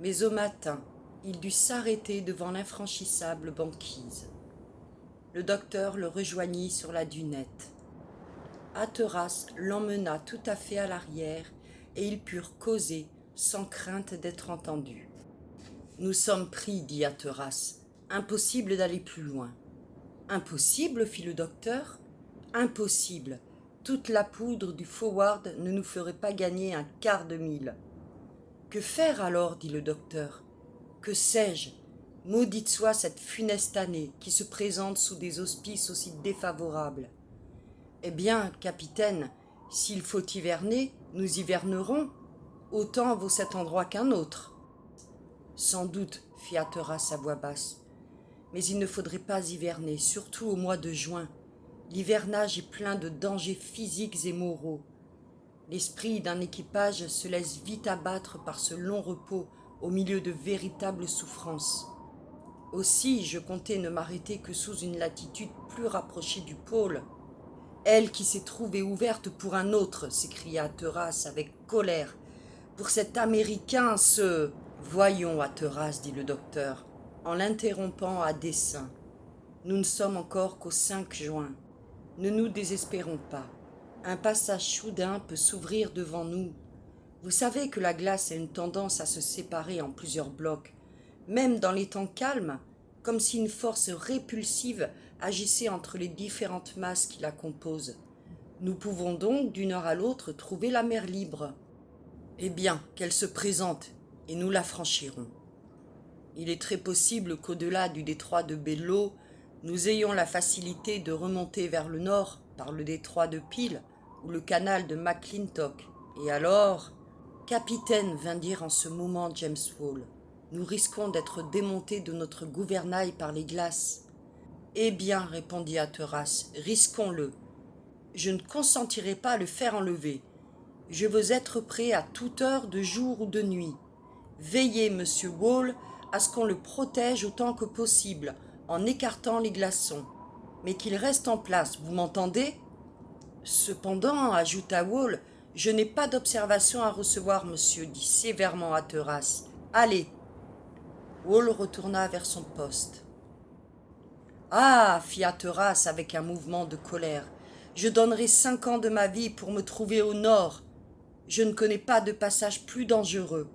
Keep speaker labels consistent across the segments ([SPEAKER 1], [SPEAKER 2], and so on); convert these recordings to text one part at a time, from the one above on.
[SPEAKER 1] Mais au matin, il dut s'arrêter devant l'infranchissable banquise. Le docteur le rejoignit sur la dunette. Hatteras l'emmena tout à fait à l'arrière et ils purent causer sans crainte d'être entendus. « Nous sommes pris, dit Hatteras. Impossible d'aller plus loin. »« Impossible, fit le docteur. Impossible. Toute la poudre du forward ne nous ferait pas gagner un quart de mille. »« Que faire alors, dit le docteur. Que sais-je? Maudite soit cette funeste année qui se présente sous des auspices aussi défavorables. Eh bien, capitaine, s'il faut hiverner, nous hivernerons. Autant vaut cet endroit qu'un autre. Sans doute, fit Hatteras à voix basse. Mais il ne faudrait pas hiverner, surtout au mois de juin. L'hivernage est plein de dangers physiques et moraux. L'esprit d'un équipage se laisse vite abattre par ce long repos au milieu de véritables souffrances. Aussi, je comptais ne m'arrêter que sous une latitude plus rapprochée du pôle. Elle qui s'est trouvée ouverte pour un autre, s'écria Hatteras avec colère. Pour cet Américain, ce... Voyons, Hatteras, dit le docteur, en l'interrompant à dessein. Nous ne sommes encore qu'au 5 juin. Ne nous désespérons pas. Un passage soudain peut s'ouvrir devant nous. Vous savez que la glace a une tendance à se séparer en plusieurs blocs, même dans les temps calmes, comme si une force répulsive agissait entre les différentes masses qui la composent. Nous pouvons donc, d'une heure à l'autre, trouver la mer libre. Eh bien, qu'elle se présente, et nous la franchirons. Il est très possible qu'au-delà du détroit de Belleau, nous ayons la facilité de remonter vers le nord par le détroit de Peel ou le canal de McClintock. Et alors, capitaine, vint dire en ce moment James Wall, nous risquons d'être démontés de notre gouvernail par les glaces. Eh bien, répondit Hatteras, risquons-le. Je ne consentirai pas à le faire enlever. Je veux être prêt à toute heure de jour ou de nuit. Veillez, monsieur Wall, à ce qu'on le protège autant que possible, en écartant les glaçons. Mais qu'il reste en place, vous m'entendez? Cependant, ajouta Wall, je n'ai pas d'observation à recevoir, monsieur, dit sévèrement Hatteras. Allez. Wall retourna vers son poste. Ah, fit Hatteras avec un mouvement de colère, je donnerai 5 ans de ma vie pour me trouver au nord. Je ne connais pas de passage plus dangereux.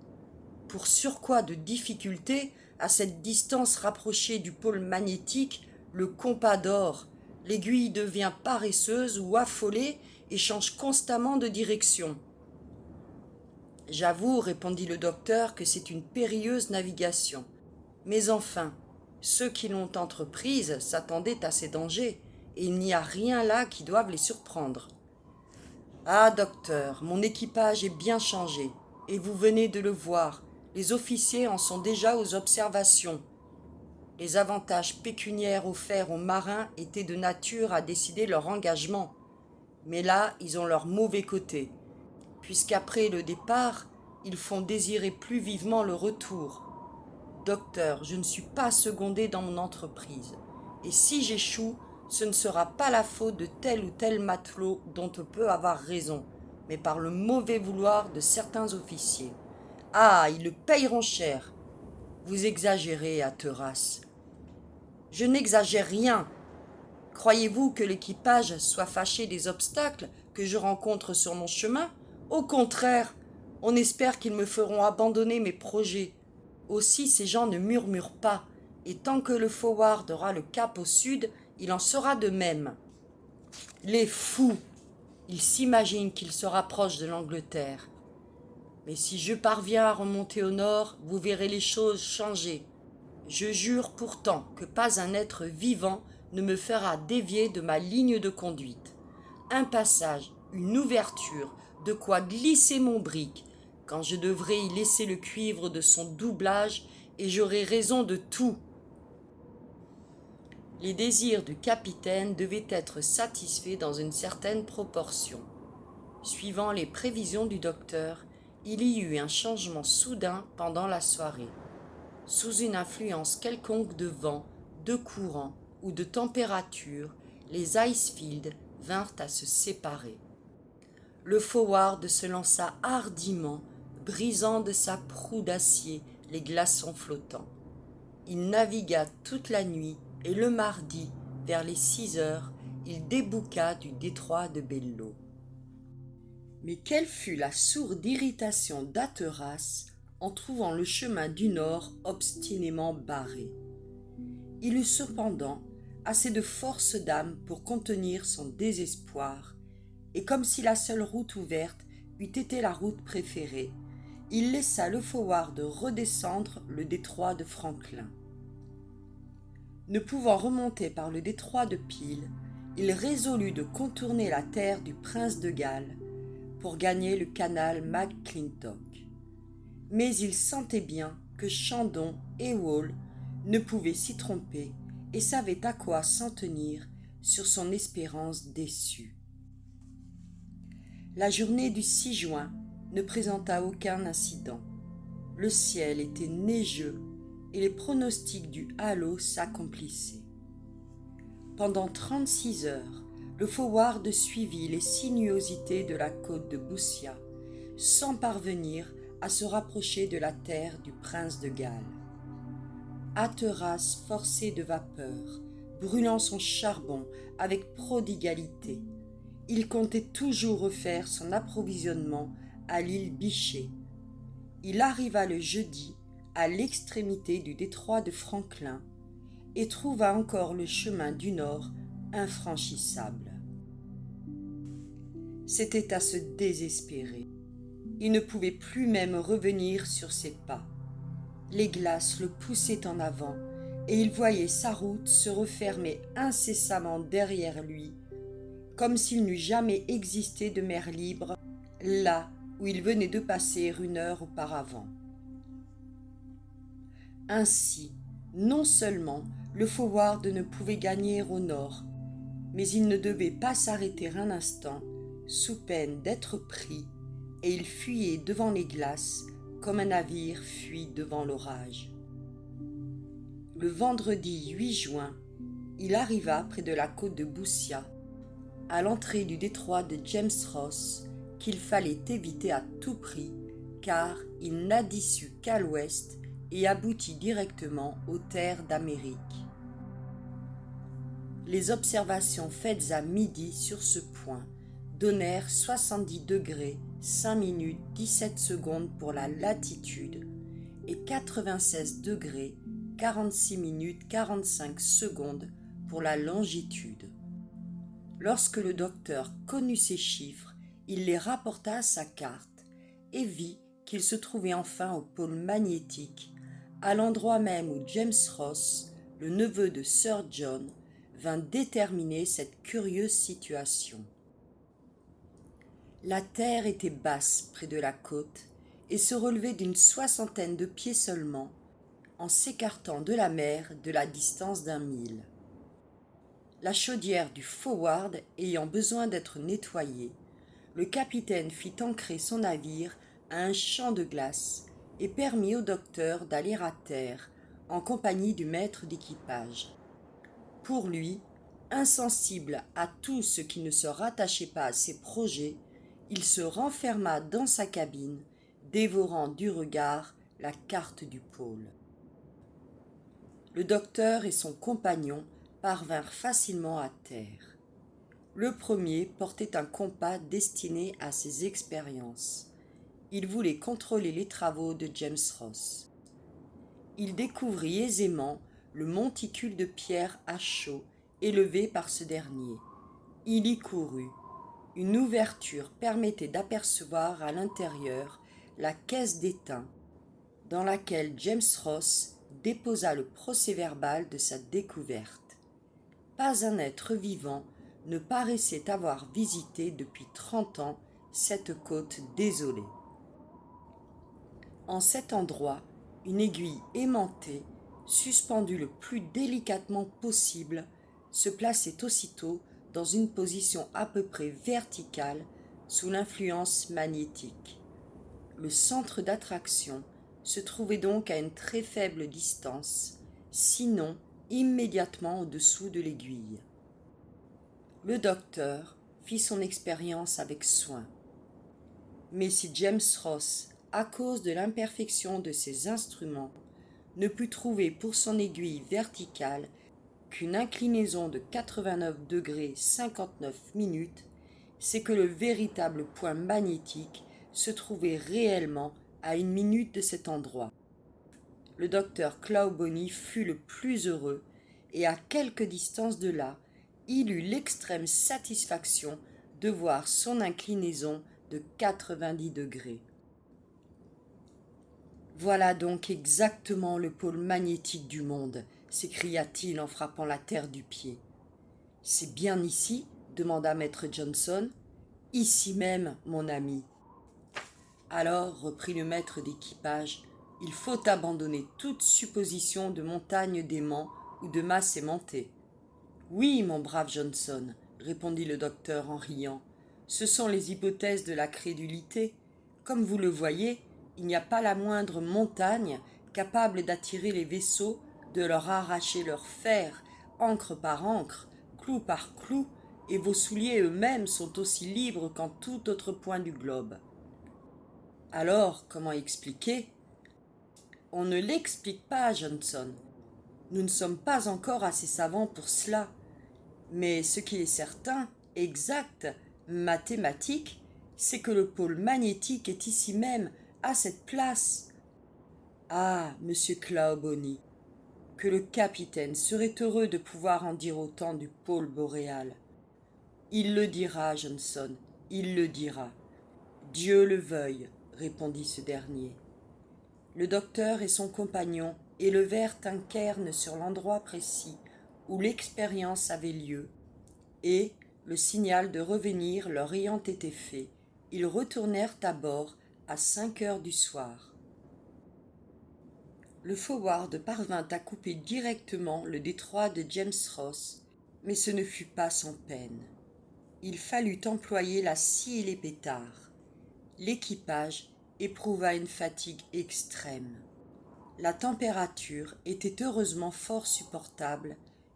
[SPEAKER 1] Pour surcroît de difficulté, à cette distance rapprochée du pôle magnétique, le compas dort, l'aiguille devient paresseuse ou affolée et change constamment de direction. J'avoue, répondit le docteur, que c'est une périlleuse navigation. Mais enfin, ceux qui l'ont entreprise s'attendaient à ces dangers, et il n'y a rien là qui doive les surprendre. Ah, docteur, mon équipage est bien changé, et vous venez de le voir. Les officiers en sont déjà aux observations. Les avantages pécuniaires offerts aux marins étaient de nature à décider leur engagement. Mais là, ils ont leur mauvais côté, puisqu'après le départ, ils font désirer plus vivement le retour. Docteur, je ne suis pas secondé dans mon entreprise, et si j'échoue, ce ne sera pas la faute de tel ou tel matelot dont on peut avoir raison, mais par le mauvais vouloir de certains officiers. Ah, ils le payeront cher. Vous exagérez, Hatteras. Je n'exagère rien. Croyez-vous que l'équipage soit fâché des obstacles que je rencontre sur mon chemin? Au contraire, on espère qu'ils me feront abandonner mes projets. Aussi ces gens ne murmurent pas, et tant que le forward aura le cap au sud, il en sera de même. Les fous! Ils s'imaginent qu'ils se rapprochent de l'Angleterre. Mais si je parviens à remonter au nord, vous verrez les choses changer. Je jure pourtant que pas un être vivant ne me fera dévier de ma ligne de conduite. Un passage, une ouverture, de quoi glisser mon brick, quand je devrais y laisser le cuivre de son doublage, et j'aurai raison de tout. Les désirs du capitaine devaient être satisfaits dans une certaine proportion. Suivant les prévisions du docteur, il y eut un changement soudain pendant la soirée. Sous une influence quelconque de vent, de courant ou de température, les icefields vinrent à se séparer. Le forward se lança hardiment, brisant de sa proue d'acier les glaçons flottants. Il navigua toute la nuit et le mardi, vers les 6 heures, il débouqua du détroit de Belleau. Mais quelle fut la sourde irritation d'Hatteras en trouvant le chemin du nord obstinément barré. Il eut cependant assez de force d'âme pour contenir son désespoir, et comme si la seule route ouverte eût été la route préférée, il laissa le forward redescendre le détroit de Franklin. Ne pouvant remonter par le détroit de Peel, il résolut de contourner la terre du prince de Galles pour gagner le canal McClintock. Mais il sentait bien que Chandon et Wall ne pouvaient s'y tromper et savaient à quoi s'en tenir sur son espérance déçue. La journée du 6 juin ne présenta aucun incident. Le ciel était neigeux et les pronostics du halo s'accomplissaient. Pendant 36 heures, le forward suivit les sinuosités de la côte de Boussia, sans parvenir à se rapprocher de la terre du prince de Galles. Hatteras forcé de vapeur, brûlant son charbon avec prodigalité, il comptait toujours refaire son approvisionnement à l'île Bichet. Il arriva le jeudi à l'extrémité du détroit de Franklin et trouva encore le chemin du nord infranchissable. C'était à se désespérer. Il ne pouvait plus même revenir sur ses pas. Les glaces le poussaient en avant et il voyait sa route se refermer incessamment derrière lui, comme s'il n'eût jamais existé de mer libre là où il venait de passer une heure auparavant. Ainsi, non seulement le forward ne pouvait gagner au nord, mais il ne devait pas s'arrêter un instant sous peine d'être pris, et il fuyait devant les glaces comme un navire fuit devant l'orage. Le vendredi 8 juin, il arriva près de la côte de Boussia, à l'entrée du détroit de James Ross, qu'il fallait éviter à tout prix, car il n'a d'issue qu'à l'ouest et aboutit directement aux terres d'Amérique. Les observations faites à midi sur ce point donnèrent 70 degrés 5 minutes 17 secondes pour la latitude et 96 degrés 46 minutes 45 secondes pour la longitude. Lorsque le docteur connut ces chiffres, il les rapporta à sa carte et vit qu'il se trouvait enfin au pôle magnétique, à l'endroit même où James Ross, le neveu de Sir John, vint déterminer cette curieuse situation. La terre était basse près de la côte et se relevait d'une 60aine de pieds seulement, en s'écartant de la mer de la distance d'1 mille. La chaudière du forward ayant besoin d'être nettoyée, le capitaine fit ancrer son navire à un champ de glace et permit au docteur d'aller à terre en compagnie du maître d'équipage. Pour lui, insensible à tout ce qui ne se rattachait pas à ses projets, il se renferma dans sa cabine, dévorant du regard la carte du pôle. Le docteur et son compagnon parvinrent facilement à terre. Le premier portait un compas destiné à ses expériences. Il voulait contrôler les travaux de James Ross. Il découvrit aisément le monticule de pierre à chaud élevé par ce dernier. Il y courut. Une ouverture permettait d'apercevoir à l'intérieur la caisse d'étain, dans laquelle James Ross déposa le procès-verbal de sa découverte. Pas un être vivant ne paraissait avoir visité depuis 30 ans cette côte désolée. En cet endroit, une aiguille aimantée, suspendue le plus délicatement possible, se plaçait aussitôt dans une position à peu près verticale sous l'influence magnétique. Le centre d'attraction se trouvait donc à une très faible distance, sinon immédiatement au-dessous de l'aiguille. Le docteur fit son expérience avec soin. Mais si James Ross à cause de l'imperfection de ses instruments, ne put trouver pour son aiguille verticale qu'une inclinaison de 89,59°, c'est que le véritable point magnétique se trouvait réellement à 1 minute de cet endroit. Le docteur Clawbonny fut le plus heureux, et à quelque distance de là, il eut l'extrême satisfaction de voir son inclinaison de 90°. Voilà donc exactement le pôle magnétique du monde, s'écria-t-il en frappant la terre du pied. C'est bien ici, demanda maître Johnson. Ici même, mon ami. Alors, reprit le maître d'équipage, il faut abandonner toute supposition de montagne d'aimants ou de masse aimantée. Oui, mon brave Johnson, répondit le docteur en riant, ce sont les hypothèses de la crédulité. Comme vous le voyez, il n'y a pas la moindre montagne capable d'attirer les vaisseaux, de leur arracher leur fer, encre par encre, clou par clou, et vos souliers eux-mêmes sont aussi libres qu'en tout autre point du globe. Alors, comment expliquer ? On ne l'explique pas, Johnson. Nous ne sommes pas encore assez savants pour cela. Mais ce qui est certain, exact, mathématique, c'est que le pôle magnétique est ici même, à cette place. Ah, monsieur Clawbonny, que le capitaine serait heureux de pouvoir en dire autant du pôle boréal. Il le dira, Johnson, il le dira. Dieu le veuille, répondit ce dernier. Le docteur et son compagnon élevèrent un cairn sur l'endroit précis où l'expérience avait lieu, et, le signal de revenir leur ayant été fait, ils retournèrent à bord à 5 heures du soir. Le Forward parvint à couper directement le détroit de James Ross, mais ce ne fut pas sans peine. Il fallut employer la scie et les pétards. L'équipage éprouva une fatigue extrême. La température était heureusement fort supportable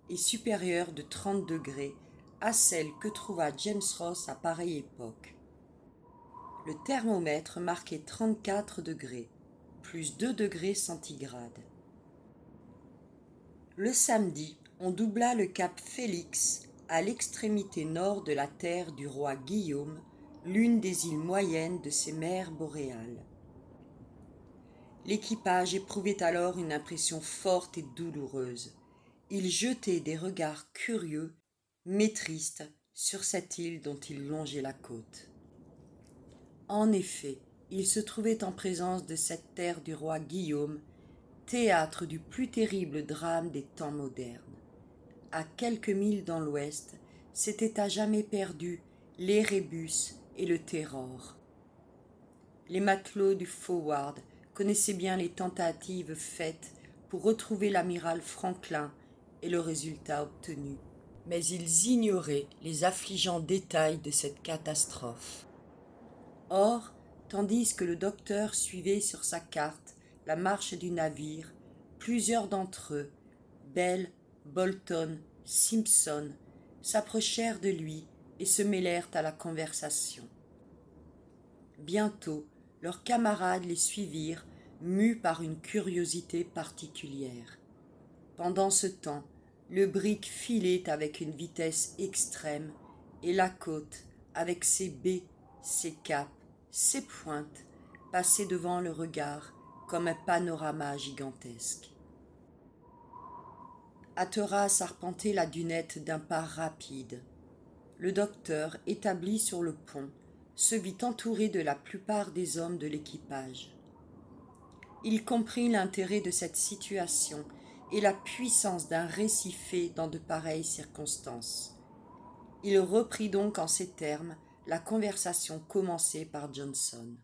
[SPEAKER 1] et supérieure de 30° à celle que trouva James Ross à pareille époque. Le thermomètre marquait 34°, plus 2°C. Le samedi, on doubla le cap Félix à l'extrémité nord de la terre du roi Guillaume, l'une des îles moyennes de ces mers boréales. L'équipage éprouvait alors une impression forte et douloureuse. Il jetait des regards curieux, mais tristes, sur cette île dont il longeait la côte. En effet, il se trouvait en présence de cette terre du roi Guillaume, théâtre du plus terrible drame des temps modernes. À quelques milles dans l'ouest, s'étaient à jamais perdus l'Erebus et le Terror. Les matelots du Forward connaissaient bien les tentatives faites pour retrouver l'amiral Franklin et le résultat obtenu. Mais ils ignoraient les affligeants détails de cette catastrophe. Or, tandis que le docteur suivait sur sa carte la marche du navire, plusieurs d'entre eux, Bell, Bolton, Simpson, s'approchèrent de lui et se mêlèrent à la conversation. Bientôt, leurs camarades les suivirent, mus par une curiosité particulière. Pendant ce temps, le brick filait avec une vitesse extrême, et la côte, avec ses baies, ses caps, ses pointes, passait devant le regard comme un panorama gigantesque. Hatteras arpentait la dunette d'un pas rapide. Le docteur, établi sur le pont, se vit entouré de la plupart des hommes de l'équipage. Il comprit l'intérêt de cette situation et la puissance d'un récit fait dans de pareilles circonstances. Il reprit donc en ces termes la conversation commencée par Johnson.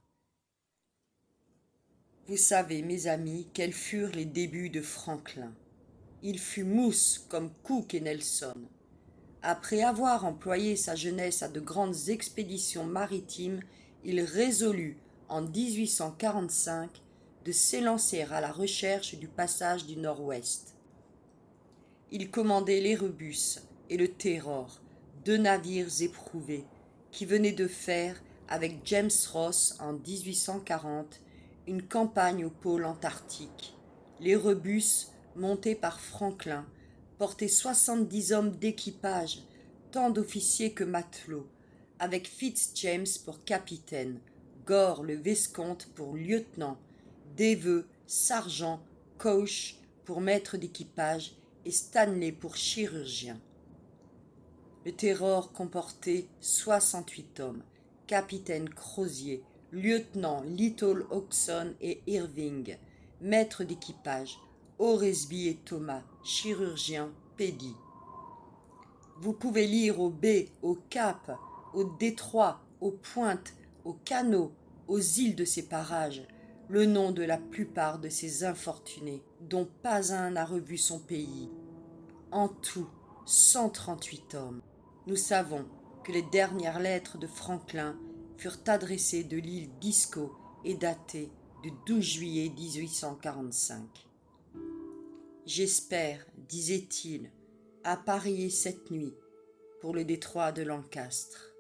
[SPEAKER 1] Vous savez, mes amis, quels furent les débuts de Franklin. Il fut mousse comme Cook et Nelson. Après avoir employé sa jeunesse à de grandes expéditions maritimes, il résolut, en 1845, de s'élancer à la recherche du passage du Nord-Ouest. Il commandait l'Erebus et le Terror, 2 navires éprouvés, qui venaient de faire, avec James Ross en 1840, une campagne au pôle antarctique. L'Erebus, monté par Franklin, portait 70 hommes d'équipage, tant d'officiers que matelots, avec Fitzjames pour capitaine, Gore le Vescomte pour lieutenant, Deveux, sergent, Couch pour maître d'équipage et Stanley pour chirurgien. Le Terror comportait 68 hommes, capitaine Crozier, lieutenant Little Hobson et Irving, maître d'équipage, Oresby et Thomas, chirurgien, Peggy. Vous pouvez lire aux baies, aux caps, aux détroits, aux pointes, aux canaux, aux îles de ces parages, le nom de la plupart de ces infortunés, dont pas un n'a revu son pays. En tout, 138 hommes. Nous savons que les dernières lettres de Franklin furent adressées de l'île d'Isco et datées du 12 juillet 1845. J'espère, disait-il, appareiller cette nuit pour le détroit de Lancastre.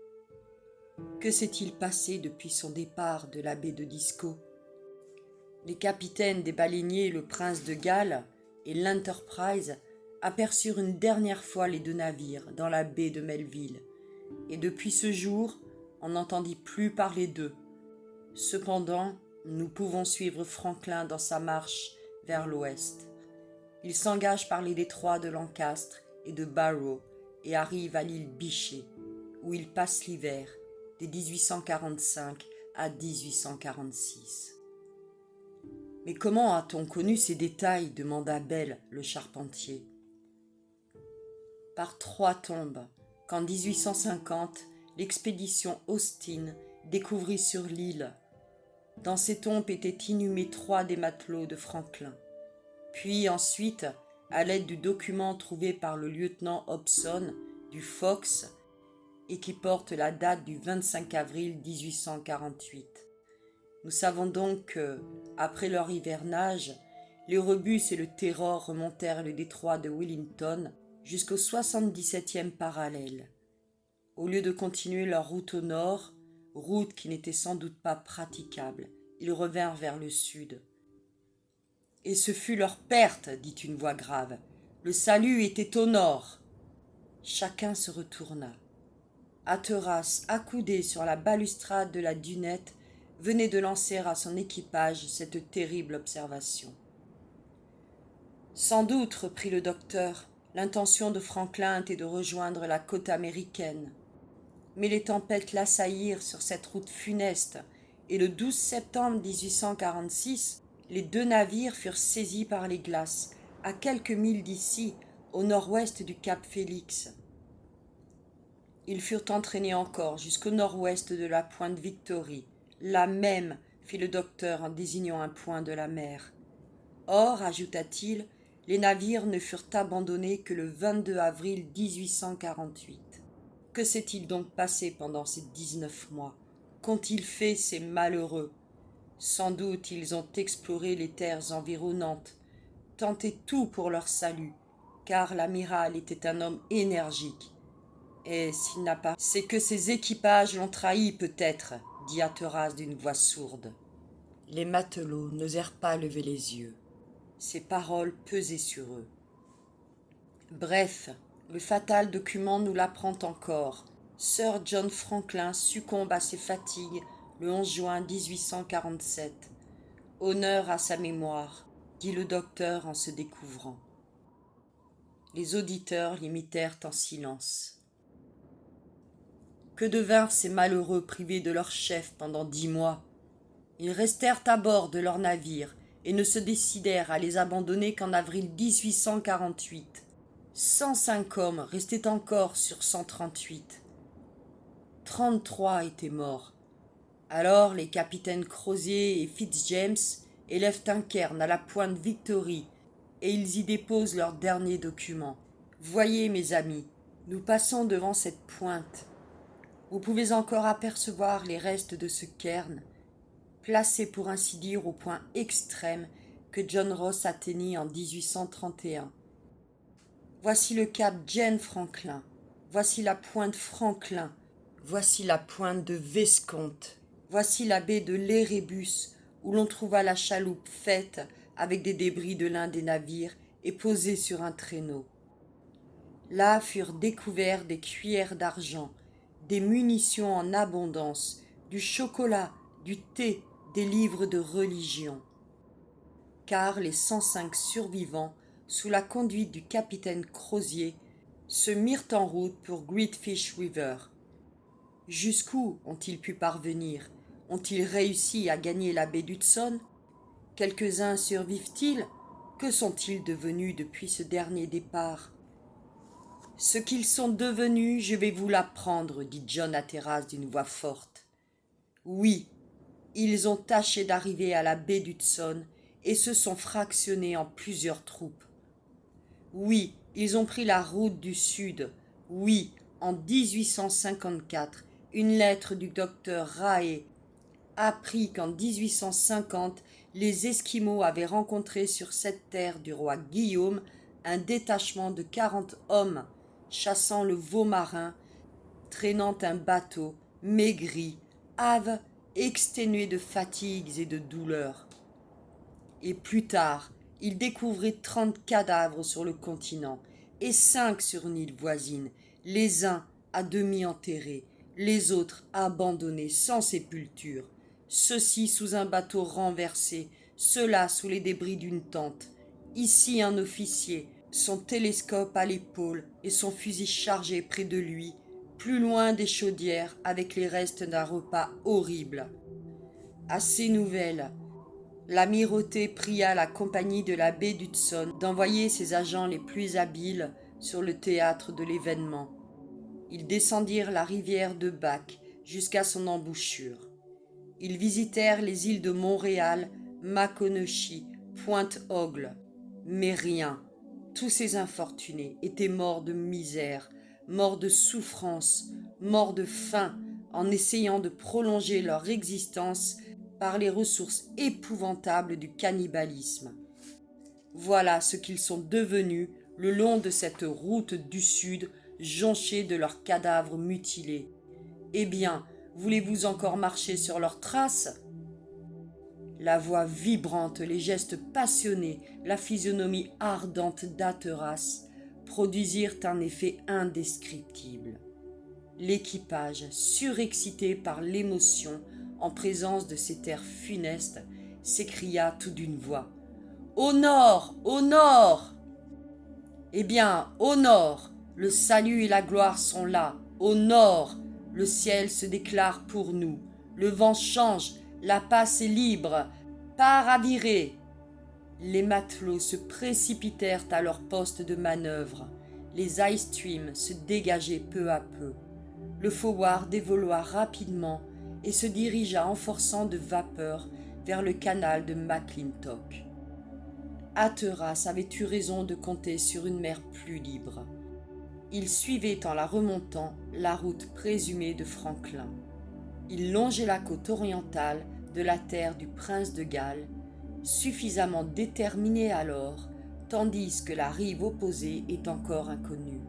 [SPEAKER 1] Que s'est-il passé depuis son départ de la baie de Disco? Les capitaines des baleiniers, le prince de Galles et l'Enterprise, aperçurent une dernière fois les deux navires dans la baie de Melville, et depuis ce jour, on n'entendit plus parler d'eux. Cependant, nous pouvons suivre Franklin dans sa marche vers l'ouest. Il s'engage par les détroits de Lancastre et de Barrow et arrive à l'île Bichet, où il passe l'hiver de 1845 à 1846. « Mais comment a-t-on connu ces détails ?» demanda Bell, le charpentier. « Par 3 tombes, qu'en 1850, l'expédition Austin découvrit sur l'île. Dans ces tombes étaient inhumés 3 des matelots de Franklin. Puis ensuite, à l'aide du document trouvé par le lieutenant Hobson du Fox et qui porte la date du 25 avril 1848. Nous savons donc que, après leur hivernage, l'Erebus et le Terror remontèrent le détroit de Wellington jusqu'au 77e parallèle. Au lieu de continuer leur route au nord, route qui n'était sans doute pas praticable, ils revinrent vers le sud. « Et ce fut leur perte, dit une voix grave. Le salut était au nord. » Chacun se retourna. Hatteras, accoudé sur la balustrade de la dunette, venait de lancer à son équipage cette terrible observation. « Sans doute, reprit le docteur, l'intention de Franklin était de rejoindre la côte américaine. Mais les tempêtes l'assaillirent sur cette route funeste, et le 12 septembre 1846, les 2 navires furent saisis par les glaces, à quelques milles d'ici, au nord-ouest du cap Félix. Ils furent entraînés encore jusqu'au nord-ouest de la pointe Victory, là même, fit le docteur en désignant un point de la mer. Or, ajouta-t-il, les navires ne furent abandonnés que le 22 avril 1848. Que s'est-il donc passé pendant ces 19 mois? Qu'ont-ils fait, ces malheureux? Sans doute ils ont exploré les terres environnantes, tenté tout pour leur salut, car l'amiral était un homme énergique. Et s'il n'a pas, c'est que ses équipages l'ont trahi peut-être, dit Hatteras d'une voix sourde. Les matelots n'osèrent pas lever les yeux. Ces paroles pesaient sur eux. Bref, le fatal document nous l'apprend encore. Sir John Franklin succombe à ses fatigues le 11 juin 1847. Honneur à sa mémoire, dit le docteur en se découvrant. Les auditeurs l'imitèrent en silence. Que devinrent ces malheureux privés de leur chef pendant 10 mois? Ils restèrent à bord de leur navire et ne se décidèrent à les abandonner qu'en avril 1848. 105 hommes restaient encore sur 138. 33 étaient morts. Alors les capitaines Crozier et Fitzjames élèvent un cairn à la pointe Victory et ils y déposent leurs derniers documents. Voyez, mes amis, nous passons devant cette pointe. Vous pouvez encore apercevoir les restes de ce cairn, placé pour ainsi dire au point extrême que John Ross atteignit en 1831. Voici le cap Jane Franklin, voici la pointe Franklin, voici la pointe de Vescomte, voici la baie de l'Erebus, où l'on trouva la chaloupe faite avec des débris de l'un des navires et posée sur un traîneau. Là furent découverts des cuillères d'argent, des munitions en abondance, du chocolat, du thé, des livres de religion. Car les 105 survivants, sous la conduite du capitaine Crozier, se mirent en route pour Great Fish River. Jusqu'où ont-ils pu parvenir? Ont-ils réussi à gagner la baie d'Hudson? Quelques-uns survivent-ils? Que sont-ils devenus depuis ce dernier départ? Ce qu'ils sont devenus, je vais vous l'apprendre, dit John Hatteras d'une voix forte. Oui, ils ont tâché d'arriver à la baie d'Hudson et se sont fractionnés en plusieurs troupes. Oui, ils ont pris la route du sud. Oui, en 1854, une lettre du docteur Rae apprit qu'en 1850, les Esquimaux avaient rencontré sur cette terre du roi Guillaume un détachement de 40 hommes chassant le veau marin, traînant un bateau, maigri, hâve, exténué de fatigues et de douleurs. Et plus tard, il découvrit 30 cadavres sur le continent et 5 sur une île voisine, les uns à demi enterrés, les autres abandonnés sans sépulture, ceux-ci sous un bateau renversé, ceux-là sous les débris d'une tente. Ici un officier, son télescope à l'épaule et son fusil chargé près de lui, plus loin des chaudières avec les restes d'un repas horrible. À ces nouvelles, l'amirauté pria la compagnie de la baie d'Hudson d'envoyer ses agents les plus habiles sur le théâtre de l'événement. Ils descendirent la rivière de Back jusqu'à son embouchure. Ils visitèrent les îles de Montréal, Maconochie, Pointe-Augle. Mais rien, tous ces infortunés étaient morts de misère, morts de souffrance, morts de faim, en essayant de prolonger leur existence par les ressources épouvantables du cannibalisme. Voilà ce qu'ils sont devenus le long de cette route du sud jonchée de leurs cadavres mutilés. Eh bien, voulez-vous encore marcher sur leurs traces? La voix vibrante, les gestes passionnés, la physionomie ardente d'Hatteras produisirent un effet indescriptible. L'équipage, surexcité par l'émotion en présence de ces terres funestes, s'écria tout d'une voix. « Au nord! Au nord !» Eh bien, au nord, le salut et la gloire sont là. Au nord, le ciel se déclare pour nous. Le vent change, la passe est libre. Part à virer. Les matelots se précipitèrent à leur poste de manœuvre. Les ice streams se dégageaient peu à peu. Le forward évolua rapidement et se dirigea en forçant de vapeur vers le canal de McClintock. Hatteras avait eu raison de compter sur une mer plus libre. Il suivait en la remontant la route présumée de Franklin. Il longeait la côte orientale de la terre du prince de Galles, suffisamment déterminé alors, tandis que la rive opposée est encore inconnue.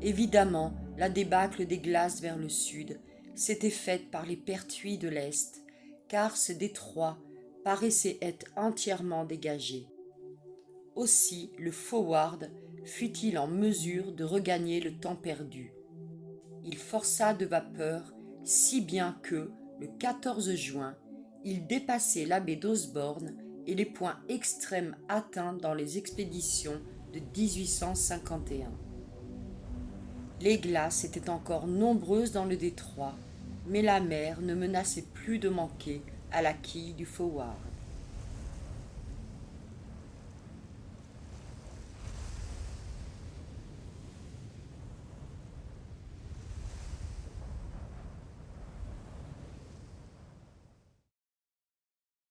[SPEAKER 1] Évidemment, la débâcle des glaces vers le sud s'était faite par les pertuis de l'Est, car ce détroit paraissait être entièrement dégagé. Aussi le forward fut-il en mesure de regagner le temps perdu. Il força de vapeur si bien que, le 14 juin, il dépassait la baie d'Osborne et les points extrêmes atteints dans les expéditions de 1851. Les glaces étaient encore nombreuses dans le détroit, mais la mer ne menaçait plus de manquer à la quille du forward.